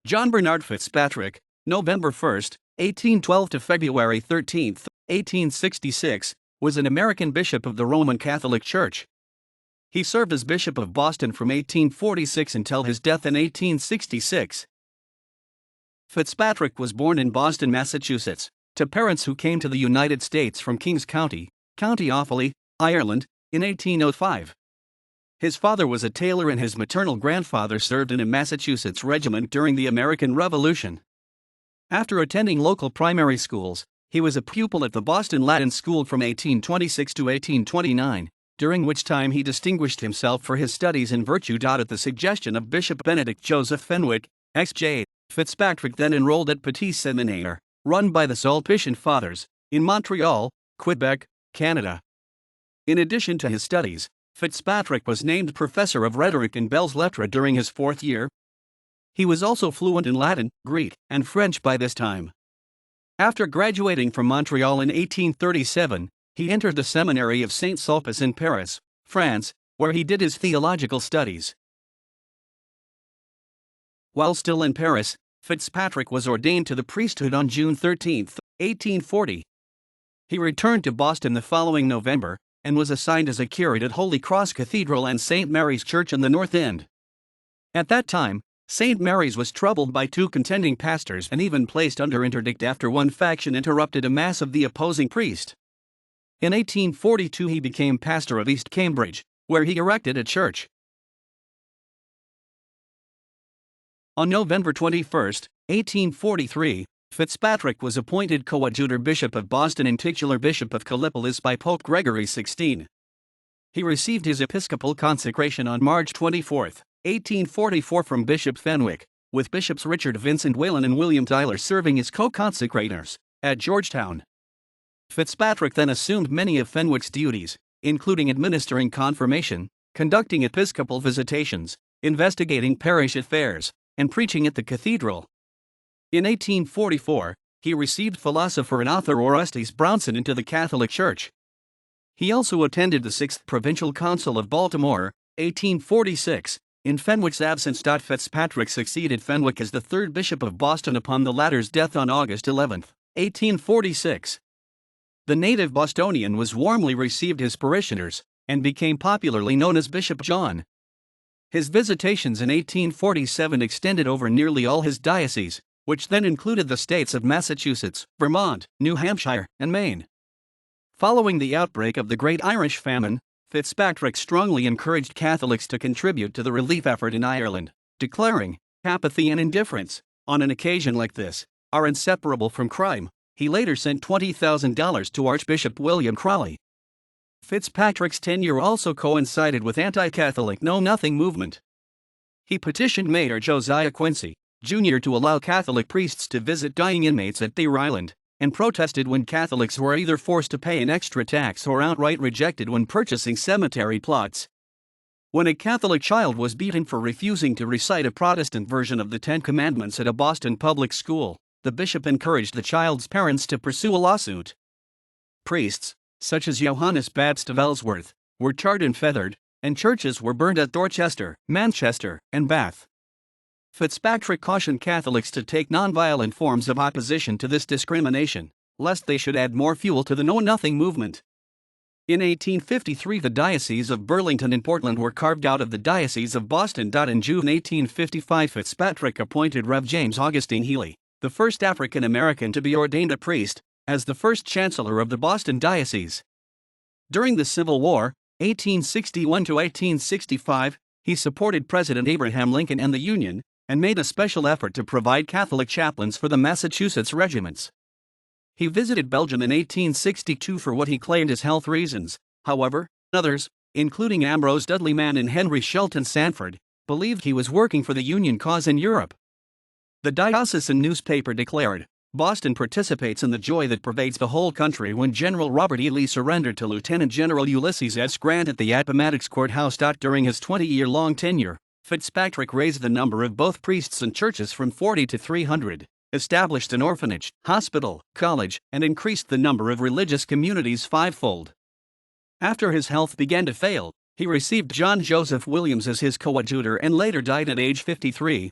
John Bernard Fitzpatrick, November 1, 1812 to February 13, 1866, was an American bishop of the Roman Catholic Church. He served as Bishop of Boston from 1846 until his death in 1866. Fitzpatrick was born in Boston, Massachusetts, to parents who came to the United States from Kings County, County Offaly, Ireland, in 1805. His father was a tailor and his maternal grandfather served in a Massachusetts regiment during the American Revolution. After attending local primary schools, he was a pupil at the Boston Latin School from 1826 to 1829, during which time he distinguished himself for his studies in virtue. At the suggestion of Bishop Benedict Joseph Fenwick, X.J., Fitzpatrick then enrolled at Petit Seminaire, run by the Sulpician Fathers, in Montreal, Quebec, Canada. In addition to his studies, Fitzpatrick was named professor of rhetoric and belles lettres during his fourth year. He was also fluent in Latin, Greek, and French by this time. After graduating from Montreal in 1837, he entered the seminary of Saint Sulpice in Paris, France, where he did his theological studies. While still in Paris, Fitzpatrick was ordained to the priesthood on June 13, 1840. He returned to Boston the following November, and was assigned as a curate at Holy Cross Cathedral and St. Mary's Church in the North End. At that time, St. Mary's was troubled by two contending pastors and even placed under interdict after one faction interrupted a mass of the opposing priest. In 1842 he became pastor of East Cambridge, where he erected a church. On November 21, 1843, Fitzpatrick was appointed coadjutor bishop of Boston and titular bishop of Gallipolis by Pope Gregory XVI. He received his episcopal consecration on March 24, 1844 from Bishop Fenwick, with Bishops Richard Vincent Whalen and William Tyler serving as co-consecrators, at Georgetown. Fitzpatrick then assumed many of Fenwick's duties, including administering confirmation, conducting episcopal visitations, investigating parish affairs, and preaching at the cathedral. In 1844, he received philosopher and author Orestes Brownson into the Catholic Church. He also attended the 6th Provincial Council of Baltimore, 1846, in Fenwick's absence. Fitzpatrick succeeded Fenwick as the third bishop of Boston upon the latter's death on August 11, 1846. The native Bostonian was warmly received his parishioners, and became popularly known as Bishop John. His visitations in 1847 extended over nearly all his diocese, which then included the states of Massachusetts, Vermont, New Hampshire, and Maine. Following the outbreak of the Great Irish Famine, Fitzpatrick strongly encouraged Catholics to contribute to the relief effort in Ireland, declaring, "Apathy and indifference, on an occasion like this, are inseparable from crime." He later sent $20,000 to Archbishop William Crawley. Fitzpatrick's tenure also coincided with anti-Catholic Know Nothing movement. He petitioned Mayor Josiah Quincy, Jr. to allow Catholic priests to visit dying inmates at Deer Island, and protested when Catholics were either forced to pay an extra tax or outright rejected when purchasing cemetery plots. When a Catholic child was beaten for refusing to recite a Protestant version of the Ten Commandments at a Boston public school, the bishop encouraged the child's parents to pursue a lawsuit. Priests, such as Johannes Baptist of Ellsworth, were tarred and feathered, and churches were burned at Dorchester, Manchester, and Bath. Fitzpatrick cautioned Catholics to take nonviolent forms of opposition to this discrimination, lest they should add more fuel to the Know Nothing movement. In 1853, the dioceses of Burlington and Portland were carved out of the Diocese of Boston. In June 1855, Fitzpatrick appointed Rev. James Augustine Healy, the first African American to be ordained a priest, as the first chancellor of the Boston Diocese. During the Civil War, 1861 to 1865, he supported President Abraham Lincoln and the Union, and made a special effort to provide Catholic chaplains for the Massachusetts regiments. He visited Belgium in 1862 for what he claimed as health reasons. However, others, including Ambrose Dudley Mann and Henry Shelton Sanford, believed he was working for the Union cause in Europe. The diocesan newspaper declared, "Boston participates in the joy that pervades the whole country when General Robert E. Lee surrendered to Lieutenant General Ulysses S. Grant at the Appomattox Courthouse." During his 20-year-long tenure, Fitzpatrick raised the number of both priests and churches from 40 to 300, established an orphanage, hospital, college, and increased the number of religious communities fivefold. After his health began to fail, he received John Joseph Williams as his coadjutor and later died at age 53.